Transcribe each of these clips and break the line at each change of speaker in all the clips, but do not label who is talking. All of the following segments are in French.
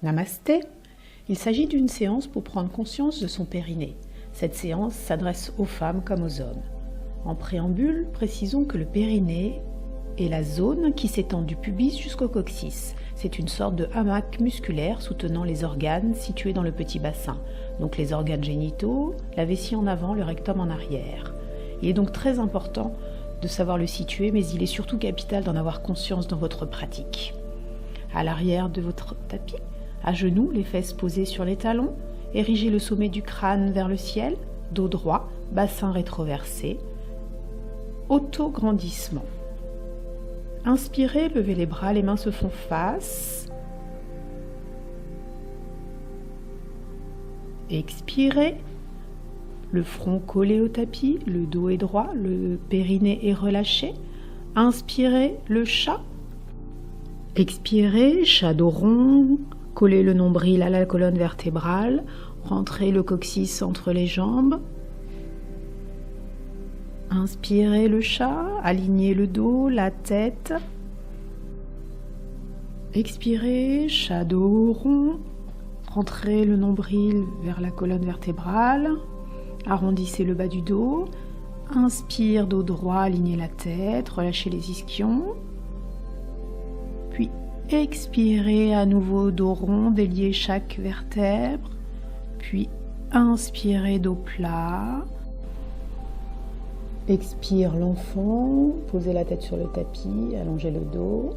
Namasté. Il s'agit d'une séance pour prendre conscience de son périnée. Cette séance s'adresse aux femmes comme aux hommes. En préambule, précisons que le périnée est la zone qui s'étend du pubis jusqu'au coccyx. C'est une sorte de hamac musculaire soutenant les organes situés dans le petit bassin, donc les organes génitaux, la vessie en avant, le rectum en arrière. Il est donc très important de savoir le situer, mais il est surtout capital d'en avoir conscience dans votre pratique. À l'arrière de votre tapis, à genoux, les fesses posées sur les talons, érigez le sommet du crâne vers le ciel, dos droit, bassin rétroversé, auto-grandissement. Inspirez, levez les bras, les mains se font face. Expirez, le front collé au tapis, le dos est droit, le périnée est relâché. Inspirez, le chat. Expirez, chat dos rond, collez le nombril à la colonne vertébrale, rentrez le coccyx entre les jambes. Inspirez le chat, alignez le dos, la tête. Expirez, chat dos rond, rentrez le nombril vers la colonne vertébrale, arrondissez le bas du dos. Inspire, dos droit, alignez la tête, relâchez les ischions. Puis expirez à nouveau, dos rond, déliez chaque vertèbre. Puis inspirez, dos plat. Expire l'enfant, posez la tête sur le tapis, allongez le dos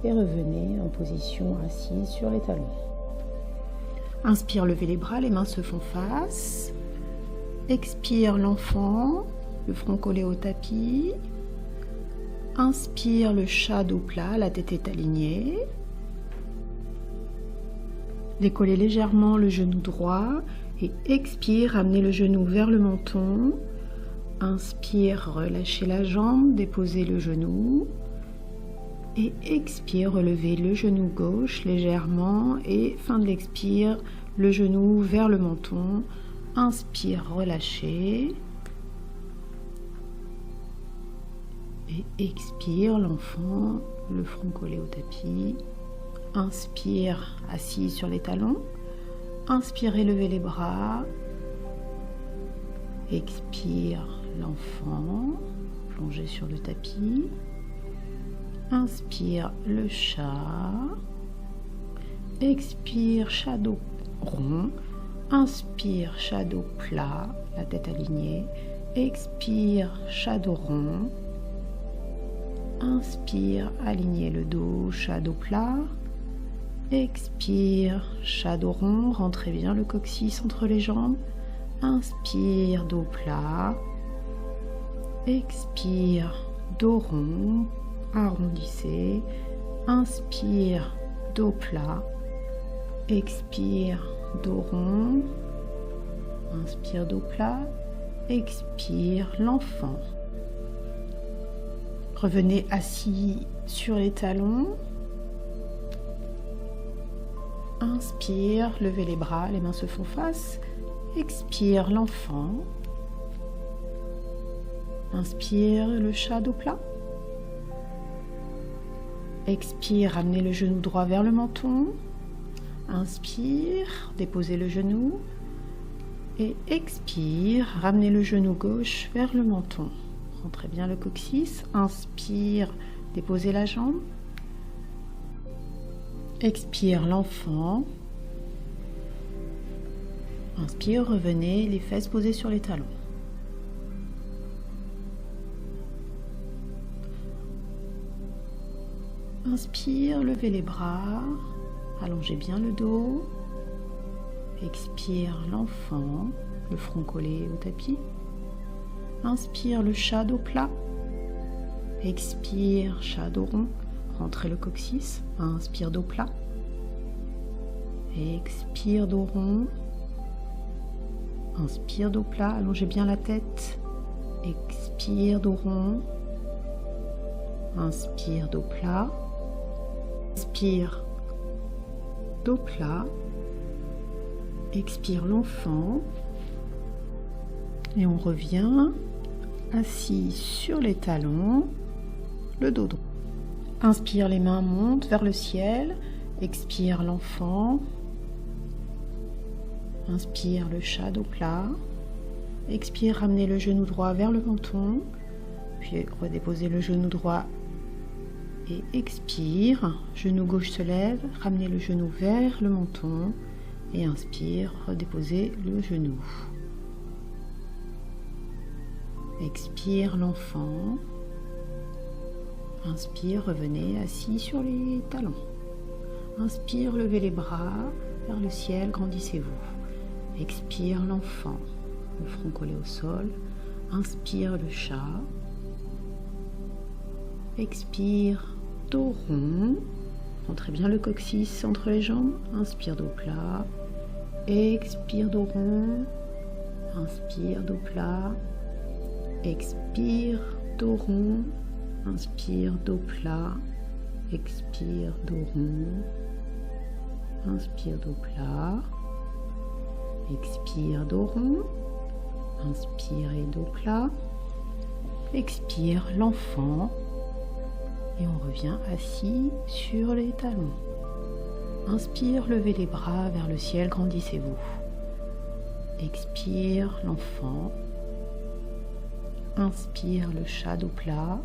et revenez en position assise sur les talons. Inspire, levez les bras, les mains se font face. Expire l'enfant, le front collé au tapis. Inspire le chat dos plat, la tête est alignée. Décollez légèrement le genou droit et expire, ramenez le genou vers le menton. Inspire, relâchez la jambe, déposez le genou. Et expire, relevez le genou gauche légèrement. Et fin de l'expire, le genou vers le menton. Inspire, relâchez. Et expire, l'enfant, le front collé au tapis. Inspire, assis sur les talons. Inspirez, levez les bras. Expire, l'enfant, plongé sur le tapis. Inspire, le chat. Expire, chat dos rond. Inspire, chat dos plat, la tête alignée. Expire, chat dos rond. Inspire, alignez le dos, chat dos plat. Expire, chat dos rond, rentrez bien le coccyx entre les jambes. Inspire, dos plat. Expire, dos rond, arrondissez. Inspire, dos plat. Expire, dos rond. Inspire, dos plat. Expire, l'enfant. Revenez assis sur les talons. Inspire, levez les bras, les mains se font face. Expire, l'enfant. Inspire, le chat dos plat. Expire, ramenez le genou droit vers le menton. Inspire, déposez le genou. Et expire, ramenez le genou gauche vers le menton. Rentrez bien le coccyx. Inspire, déposez la jambe. Expire, l'enfant. Inspire, revenez, les fesses posées sur les talons. Inspire, levez les bras, allongez bien le dos. Expire, l'enfant, le front collé au tapis. Inspire, le chat dos plat. Expire, chat dos rond, rentrez le coccyx. Inspire, dos plat. Expire, dos rond. Inspire, dos plat, allongez bien la tête. Expire, dos rond. Inspire, dos plat. Expire, dos plat. Expire, l'enfant. Et on revient assis sur les talons, le dos droit. Inspire, les mains montent vers le ciel. Expire l'enfant. Inspire le chat dos plat. Expire, ramenez le genou droit vers le menton. Puis redéposez le genou droit et expire. Genou gauche se lève. Ramenez le genou vers le menton. Et inspire, redéposez le genou. Expire l'enfant. Inspire, revenez assis sur les talons. Inspire, levez les bras vers le ciel, grandissez-vous. Expire l'enfant, le front collé au sol. Inspire le chat. Expire, dos rond. Rentrez bien le coccyx entre les jambes. Inspire, dos plat. Expire, dos rond. Inspire, dos plat. Expire, dos rond. Inspire, dos plat. Expire, dos rond. Inspire, dos plat. Expire, dos rond. Inspire et dos plat. Expire l'enfant. Et on revient assis sur les talons. Inspire, levez les bras vers le ciel, grandissez-vous. Expire l'enfant. Inspire le chat dos plat.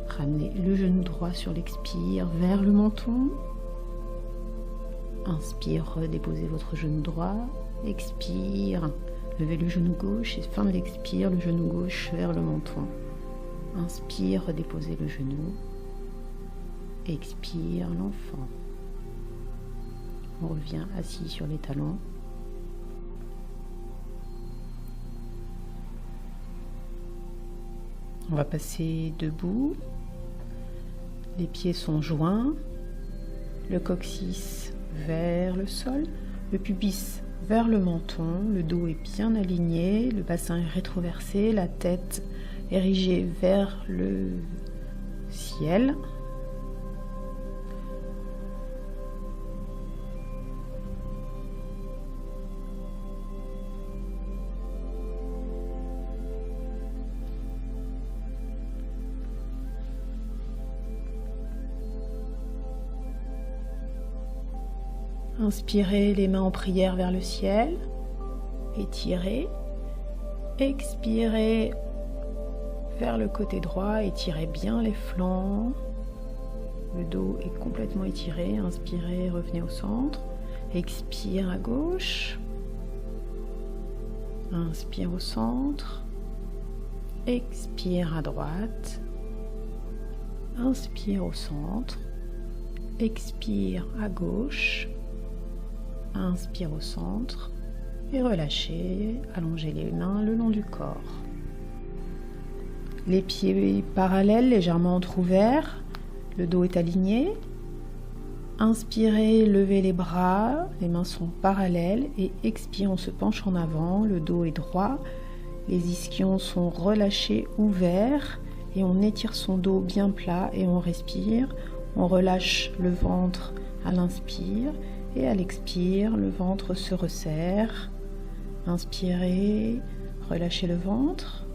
Ramenez le genou droit sur l'expire vers le menton. Inspire, redéposez votre genou droit. Expire, levez le genou gauche et fin de l'expire, le genou gauche vers le menton. Inspire, redéposez le genou. Expire l'enfant. On revient assis sur les talons. On va passer debout. Les pieds sont joints. Le coccyx vers le sol. Le pubis vers le menton. Le dos est bien aligné. Le bassin est rétroversé. La tête érigée vers le ciel. Inspirez les mains en prière vers le ciel, étirez, expirez vers le côté droit, étirez bien les flancs, le dos est complètement étiré, inspirez, revenez au centre, expire à gauche, inspire au centre, expire à droite, inspire au centre, expire à gauche, inspire au centre et relâchez, allongez les mains le long du corps. Les pieds parallèles, légèrement entrouverts, le dos est aligné. Inspirez, levez les bras, les mains sont parallèles et expire, on se penche en avant, le dos est droit, les ischions sont relâchés, ouverts et on étire son dos bien plat et on respire. On relâche le ventre à l'inspire et à l'expire, le ventre se resserre. Inspirez, relâchez le ventre.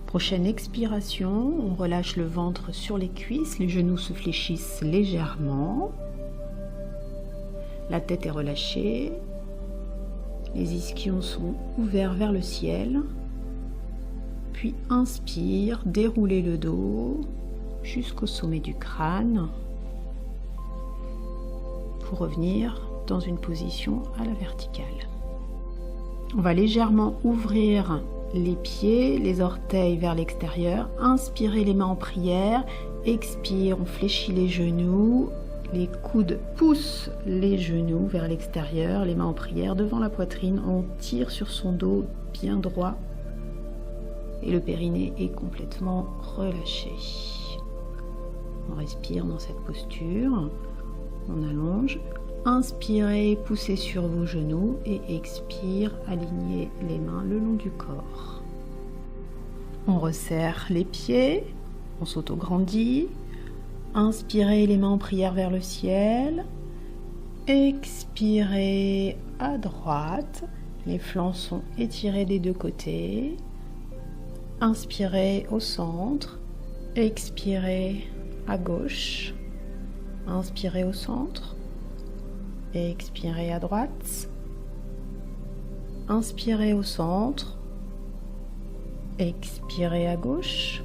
Prochaine expiration, on relâche le ventre sur les cuisses, les genoux se fléchissent légèrement. La tête est relâchée. Les ischions sont ouverts vers le ciel. Puis inspire, déroulez le dos jusqu'au sommet du crâne pour revenir dans une position à la verticale. On va légèrement ouvrir les pieds, les orteils vers l'extérieur. Inspirez les mains en prière. Expire, on fléchit les genoux. Les coudes poussent les genoux vers l'extérieur. Les mains en prière devant la poitrine. On tire sur son dos bien droit. Et le périnée est complètement relâché. On respire dans cette posture. On allonge. Inspirez, poussez sur vos genoux et expire, alignez les mains le long du corps. On resserre les pieds, on s'auto-grandit. Inspirez les mains en prière vers le ciel. Expirez à droite, les flancs sont étirés des deux côtés. Inspirez au centre, expirez à gauche. Inspirez au centre. Expirez à droite. Inspirez au centre. Expirez à gauche.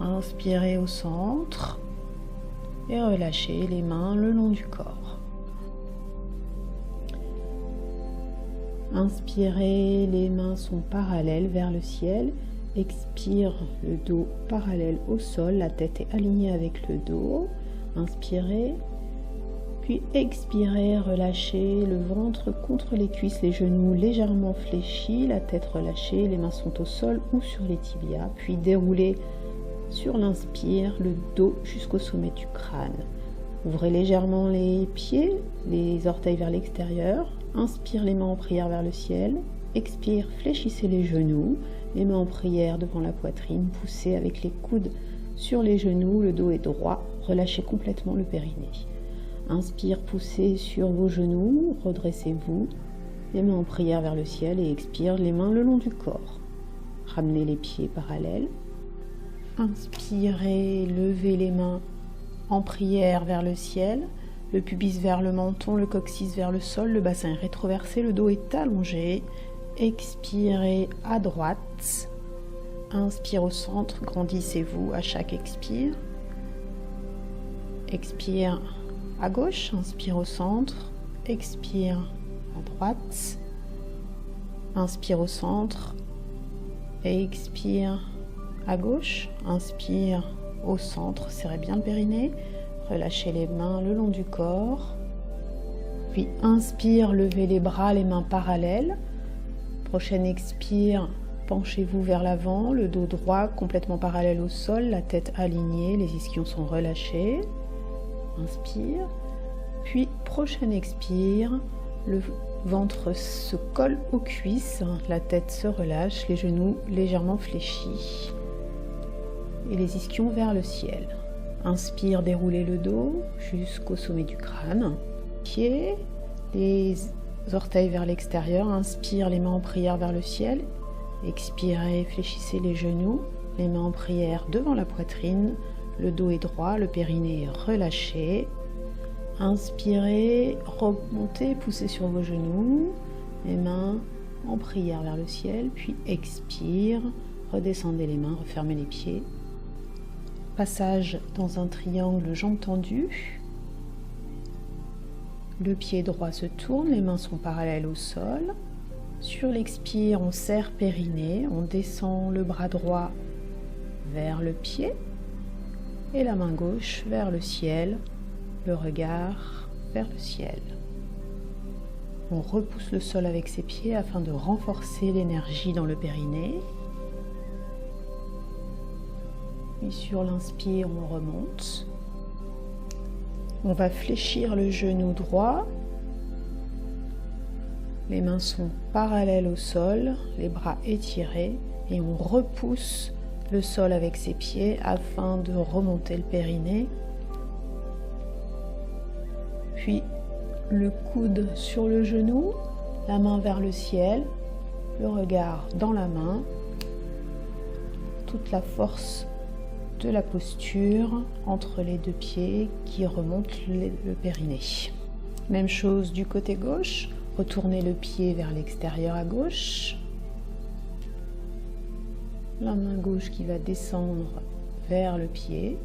Inspirez au centre. Et relâchez les mains le long du corps. Inspirez, les mains sont parallèles vers le ciel. Expire, le dos parallèle au sol, la tête est alignée avec le dos. Inspirez, puis expirez, relâchez le ventre contre les cuisses, les genoux légèrement fléchis, la tête relâchée, les mains sont au sol ou sur les tibias, puis déroulez sur l'inspire, le dos jusqu'au sommet du crâne. Ouvrez légèrement les pieds, les orteils vers l'extérieur. Inspire, les mains en prière vers le ciel. Expire, fléchissez les genoux, les mains en prière devant la poitrine. Poussez avec les coudes sur les genoux, le dos est droit. Relâchez complètement le périnée. Inspire, poussez sur vos genoux, redressez-vous. Les mains en prière vers le ciel et expire, les mains le long du corps. Ramenez les pieds parallèles. Inspirez, levez les mains en prière vers le ciel, le pubis vers le menton, le coccyx vers le sol, le bassin est rétroversé, le dos est allongé. Expirez à droite, inspire au centre, grandissez-vous à chaque expire. Expire à gauche, inspire au centre, expire à droite, inspire au centre, expire à gauche, inspire au centre, serrez bien le périnée, relâchez les mains le long du corps, puis inspire, levez les bras, les mains parallèles, prochaine expire, penchez-vous vers l'avant, le dos droit complètement parallèle au sol, la tête alignée, les ischions sont relâchés, inspire, puis prochaine expire, le ventre se colle aux cuisses, la tête se relâche, les genoux légèrement fléchis et les ischions vers le ciel. Inspire, déroulez le dos jusqu'au sommet du crâne. Pieds, les orteils vers l'extérieur. Inspire, les mains en prière vers le ciel. Expirez, fléchissez les genoux, les mains en prière devant la poitrine. Le dos est droit, le périnée est relâché. Inspirez, remontez, poussez sur vos genoux, les mains en prière vers le ciel, puis expire, redescendez les mains, refermez les pieds. Passage dans un triangle, jambes tendues. Le pied droit se tourne, les mains sont parallèles au sol. Sur l'expire, on serre périnée, on descend le bras droit vers le pied et la main gauche vers le ciel, le regard vers le ciel. On repousse le sol avec ses pieds afin de renforcer l'énergie dans le périnée. Puis sur l'inspire, on remonte. On va fléchir le genou droit. Les mains sont parallèles au sol, les bras étirés et on repousse le sol avec ses pieds afin de remonter le périnée. Puis le coude sur le genou, la main vers le ciel, le regard dans la main, toute la force de la posture entre les deux pieds qui remontent le périnée. Même chose du côté gauche, retournez le pied vers l'extérieur à gauche, la main gauche qui va descendre vers le pied,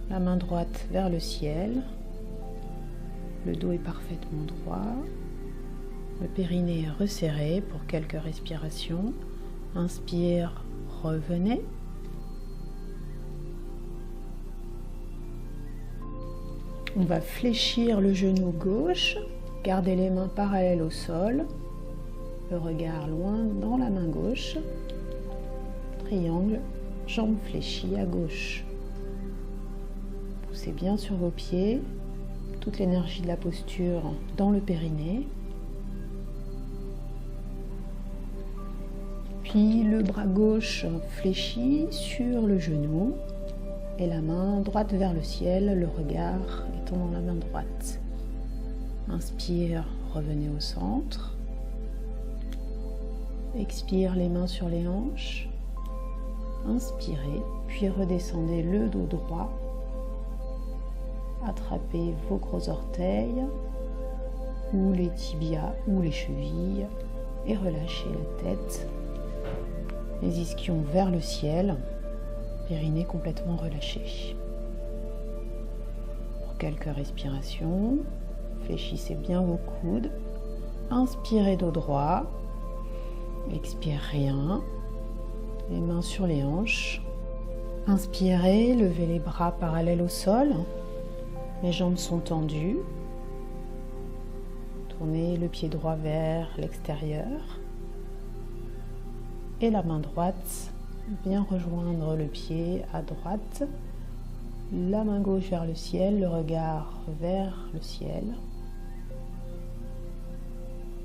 la main droite vers le ciel, le dos est parfaitement droit, le périnée est resserré pour quelques respirations. Inspire, revenez. On va fléchir le genou gauche, gardez les mains parallèles au sol, le regard loin dans la main gauche, triangle, jambes fléchies à gauche. Poussez bien sur vos pieds, toute l'énergie de la posture dans le périnée. Puis le bras gauche fléchi sur le genou et la main droite vers le ciel, le regard étant dans la main droite. Inspire, revenez au centre. Expire, les mains sur les hanches. Inspirez, puis redescendez le dos droit attrapez vos gros orteils ou les tibias ou les chevilles et relâchez la tête. Les ischions vers le ciel, périnée complètement relâché. Pour quelques respirations, fléchissez bien vos coudes. Inspirez dos droit. Expire rien. Les mains sur les hanches. Inspirez, levez les bras parallèles au sol. Les jambes sont tendues. Tournez le pied droit vers l'extérieur. Et la main droite vient rejoindre le pied à droite. La main gauche vers le ciel, le regard vers le ciel.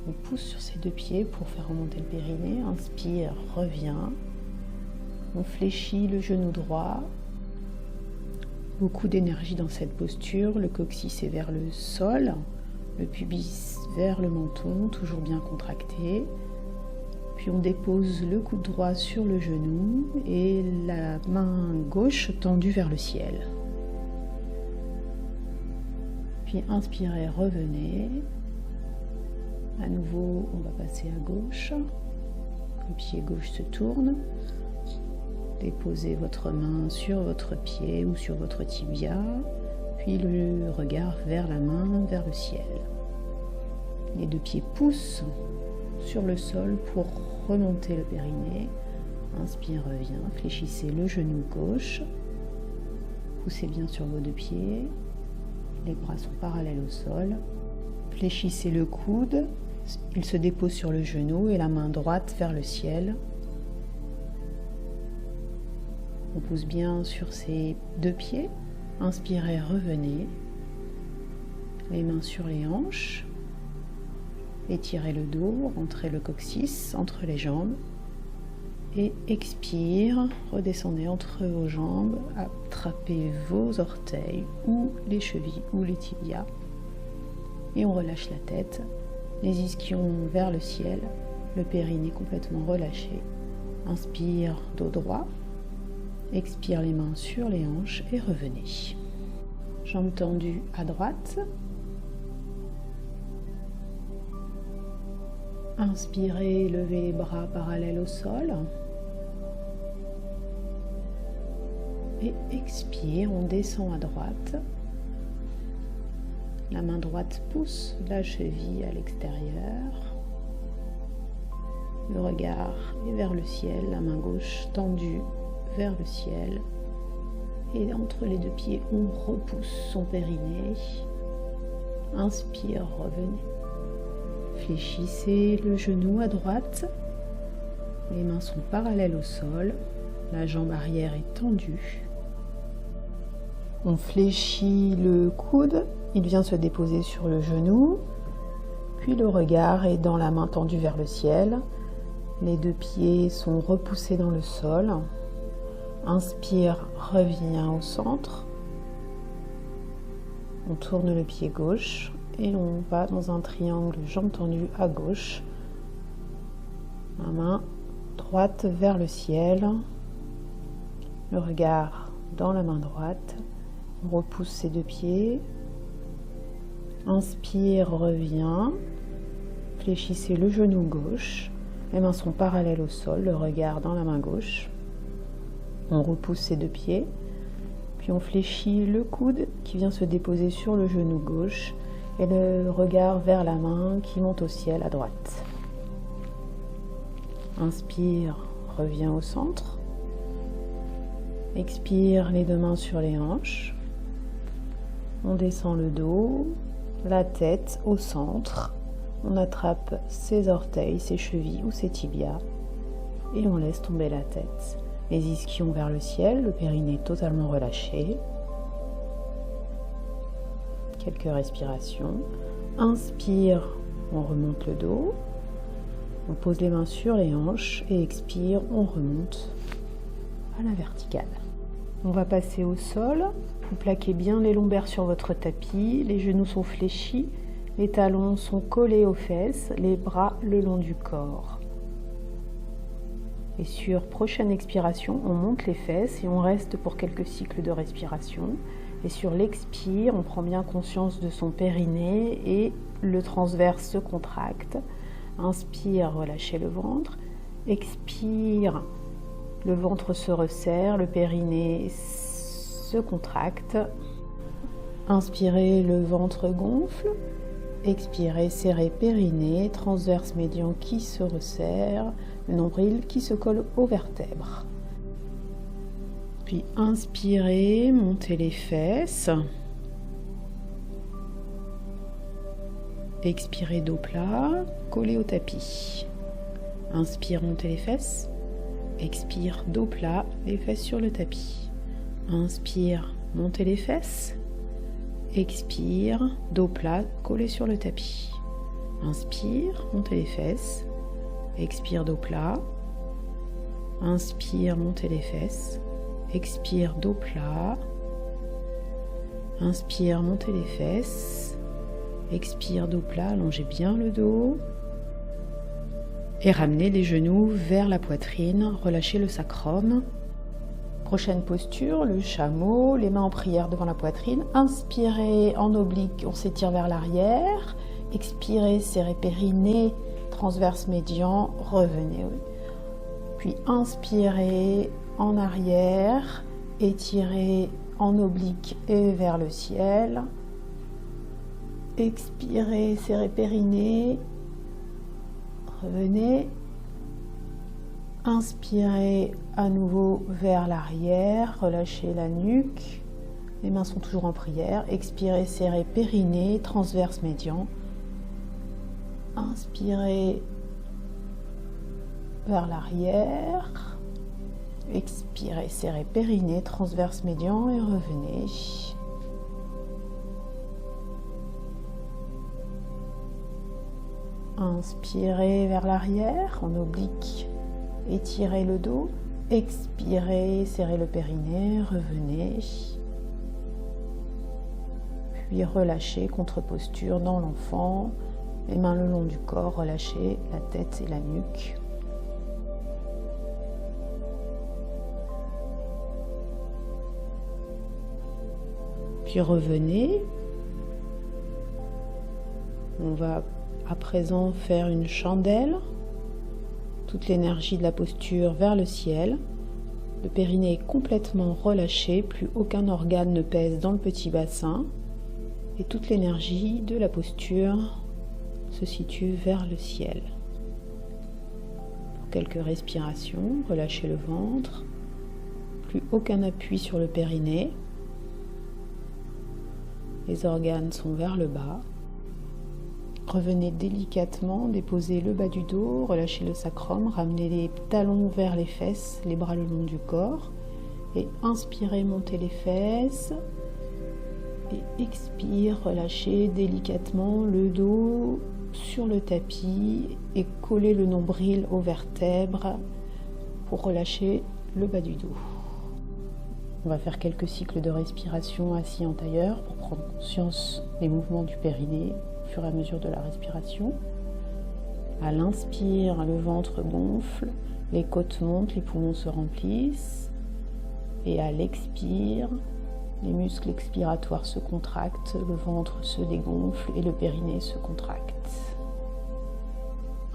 On pousse sur ses deux pieds pour faire remonter le périnée. Inspire, revient. On fléchit le genou droit. Beaucoup d'énergie dans cette posture. Le coccyx est vers le sol. Le pubis vers le menton, toujours bien contracté. Puis on dépose le coude droit sur le genou et la main gauche tendue vers le ciel. Puis inspirez, revenez. À nouveau, on va passer à gauche. Le pied gauche se tourne. Déposez votre main sur votre pied ou sur votre tibia. Puis le regard vers la main, vers le ciel. Les deux pieds poussent sur le sol pour remonter le périnée. Inspire, revient. Fléchissez le genou gauche. Poussez bien sur vos deux pieds. Les bras sont parallèles au sol. Fléchissez le coude. Il se dépose sur le genou et la main droite vers le ciel. On pousse bien sur ses deux pieds. Inspirez, revenez. Les mains sur les hanches. Étirez le dos, rentrez le coccyx entre les jambes. Et expire, redescendez entre vos jambes, attrapez vos orteils ou les chevilles ou les tibias. Et on relâche la tête, les ischions vers le ciel, le périnée complètement relâché. Inspire, dos droit. Expire, les mains sur les hanches et revenez. Jambes tendues à droite. Inspirez, levez les bras parallèles au sol. Et expire, on descend à droite. La main droite pousse la cheville à l'extérieur. Le regard est vers le ciel, la main gauche tendue vers le ciel. Et entre les deux pieds, on repousse son périnée. Inspire, revenez. Fléchissez le genou à droite. Les mains sont parallèles au sol. La jambe arrière est tendue. On fléchit le coude. Il vient se déposer sur le genou. Puis le regard est dans la main tendue vers le ciel. Les deux pieds sont repoussés dans le sol. Inspire, revient au centre. On tourne le pied gauche et on va dans un triangle jambes tendues à gauche. La main droite vers le ciel. Le regard dans la main droite. On repousse ses deux pieds. Inspire, revient. Fléchissez le genou gauche. Les mains sont parallèles au sol. Le regard dans la main gauche. On repousse ses deux pieds. Puis on fléchit le coude qui vient se déposer sur le genou gauche. Et le regard vers la main qui monte au ciel à droite. Inspire, revient au centre. Expire, les deux mains sur les hanches. On descend le dos, la tête au centre. On attrape ses orteils, ses chevilles ou ses tibias. Et on laisse tomber la tête. Les ischions vers le ciel, le périnée totalement relâché. Quelques respirations. Inspire, on remonte le dos. On pose les mains sur les hanches et expire, on remonte à la verticale. On va passer au sol. Vous plaquez bien les lombaires sur votre tapis. Les genoux sont fléchis. Les talons sont collés aux fesses. Les bras le long du corps. Et sur prochaine expiration, on monte les fesses et on reste pour quelques cycles de respiration. Et sur l'expire, on prend bien conscience de son périnée et le transverse se contracte. Inspire, relâchez le ventre. Expire, le ventre se resserre, le périnée se contracte. Inspirez, le ventre gonfle. Expirez, serrez périnée, transverse médian qui se resserre, le nombril qui se colle aux vertèbres. Puis inspirez, montez les fesses. Expirez, dos plat, collez au tapis. Inspire, montez les fesses. Expire, dos plat, les fesses sur le tapis. Inspire, montez les fesses. Expire, dos plat, collé sur le tapis. Inspire, montez les fesses. Expire, dos plat. Inspire, montez les fesses. Expire, dos plat. Inspire, montez les fesses. Expire, dos plat, allongez bien le dos. Et ramenez les genoux vers la poitrine, relâchez le sacrum. Prochaine posture, le chameau, les mains en prière devant la poitrine. Inspirez en oblique, on s'étire vers l'arrière. Expirez, serrez périnée, transverse médian, revenez. Puis inspirez en arrière, étirez en oblique et vers le ciel. Expirez, serrez périnée, revenez. Inspirez à nouveau vers l'arrière, relâchez la nuque, les mains sont toujours en prière. Expirez, serrez périnée, transverse médian. Inspirez vers l'arrière. Expirez, serrez périnée, transverse médian et revenez. Inspirez vers l'arrière en oblique. Étirez le dos, expirez, serrez le périnée, revenez. Puis relâchez, contre-posture dans l'enfant, les mains le long du corps, relâchez la tête et la nuque. Puis revenez. On va à présent faire une chandelle. Toute l'énergie de la posture vers le ciel. Le périnée est complètement relâché, plus aucun organe ne pèse dans le petit bassin. Et toute l'énergie de la posture se situe vers le ciel. Pour quelques respirations, relâchez le ventre. Plus aucun appui sur le périnée. Les organes sont vers le bas. Revenez délicatement, déposez le bas du dos, relâchez le sacrum, ramenez les talons vers les fesses, les bras le long du corps. Et inspirez, montez les fesses. Et expire, relâchez délicatement le dos sur le tapis et collez le nombril aux vertèbres pour relâcher le bas du dos. On va faire quelques cycles de respiration assis en tailleur pour prendre conscience des mouvements du périnée au fur et à mesure de la respiration. À l'inspire, le ventre gonfle, les côtes montent, les poumons se remplissent. Et à l'expire, les muscles expiratoires se contractent, le ventre se dégonfle et le périnée se contracte.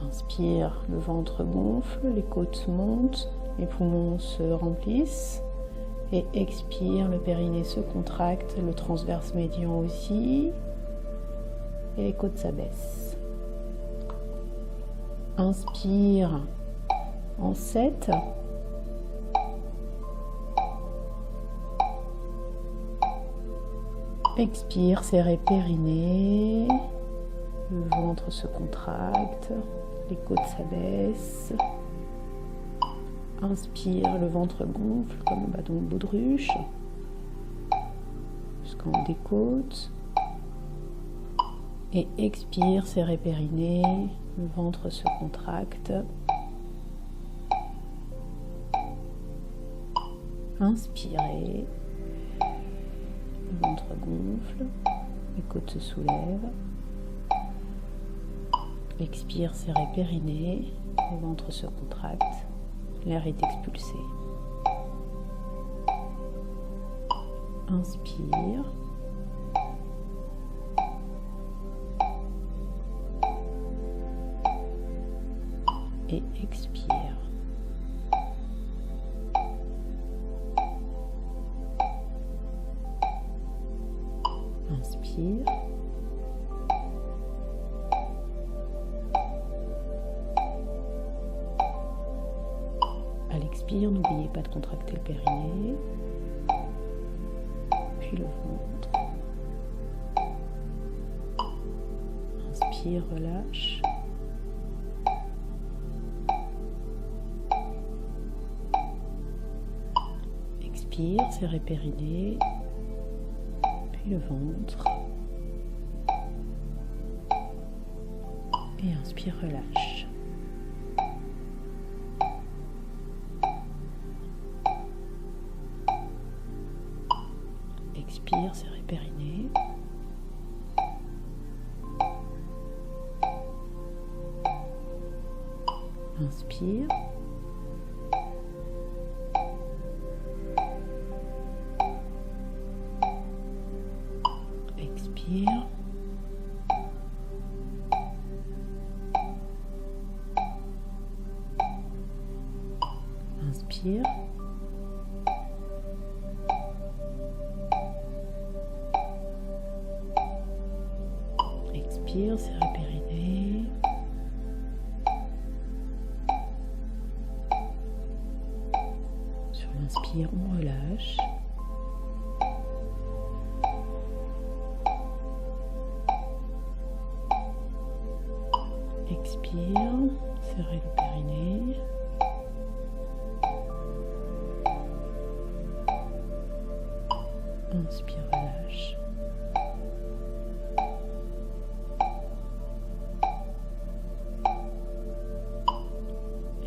Inspire, le ventre gonfle, les côtes montent, les poumons se remplissent. Et expire, le périnée se contracte, le transverse médian aussi. Et les côtes s'abaissent. Inspire en 7. Expire, serrez périnée. Le ventre se contracte, les côtes s'abaissent. Inspire, le ventre gonfle comme un bâton de baudruche jusqu'en haut des côtes. Et expire, serrez périnée, le ventre se contracte. Inspirez, le ventre gonfle, les côtes se soulèvent. Expire, serrez périnée, le ventre se contracte. L'air est expulsé. Inspire. Et expire. Inspire. À l'expire, n'oubliez pas de contracter le périnée, puis le ventre. Inspire, relâche. Expire, serrez périnée, puis le ventre. Et inspire, relâche. Expire, serrez périnée. Inspire. Expire. Inspire. Expire, serrez périnée. Sur l'inspire, on relâche. Expire, serrez le périnée. Inspire, relâche.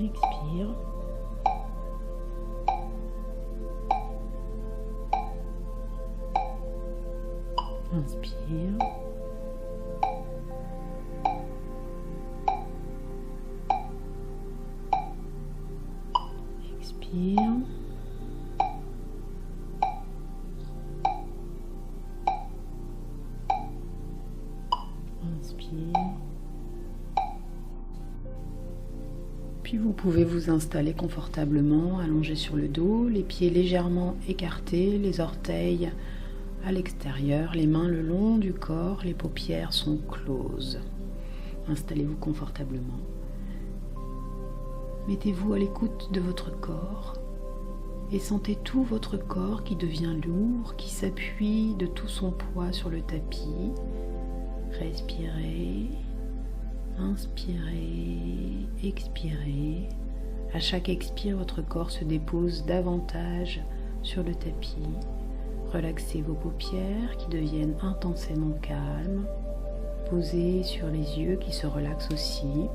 Expire. Inspire. Expire. Inspire. Puis vous pouvez vous installer confortablement, allongé sur le dos, les pieds légèrement écartés, les orteils à l'extérieur, les mains le long du corps, les paupières sont closes. Installez-vous confortablement. Mettez-vous à l'écoute de votre corps et sentez tout votre corps qui devient lourd, qui s'appuie de tout son poids sur le tapis. Respirez, inspirez, expirez. À chaque expire, votre corps se dépose davantage sur le tapis. Relaxez vos paupières qui deviennent intensément calmes. Posez sur les yeux qui se relaxent aussi.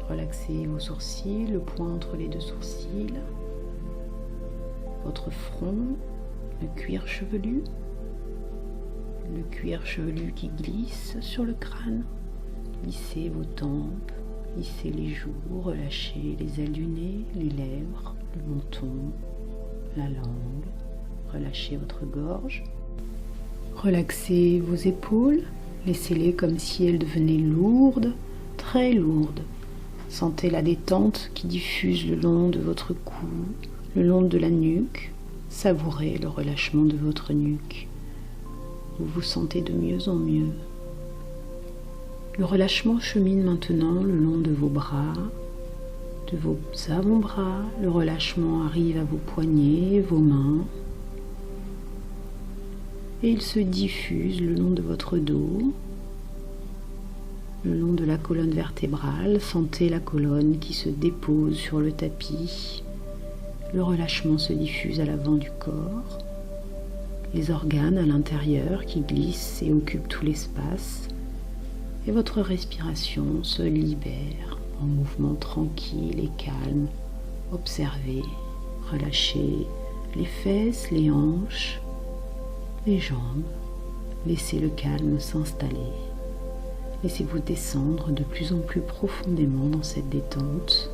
Relaxez vos sourcils, le point entre les deux sourcils, votre front, le cuir chevelu qui glisse sur le crâne. Lissez vos tempes, lissez les joues, relâchez les ailes du nez, les lèvres, le menton, la langue. Relâchez votre gorge. Relaxez vos épaules, laissez-les comme si elles devenaient lourdes, très lourdes. Sentez la détente qui diffuse le long de votre cou, le long de la nuque. Savourez le relâchement de votre nuque. Vous vous sentez de mieux en mieux. Le relâchement chemine maintenant le long de vos bras, de vos avant-bras. Le relâchement arrive à vos poignets, vos mains. Et il se diffuse le long de votre dos, le long de la colonne vertébrale. Sentez la colonne qui se dépose sur le tapis. Le relâchement se diffuse à l'avant du corps. Les organes à l'intérieur qui glissent et occupent tout l'espace. Et votre respiration se libère en mouvement tranquille et calme. Observez, relâchez les fesses, les hanches, les jambes. Laissez le calme s'installer. Laissez-vous descendre de plus en plus profondément dans cette détente.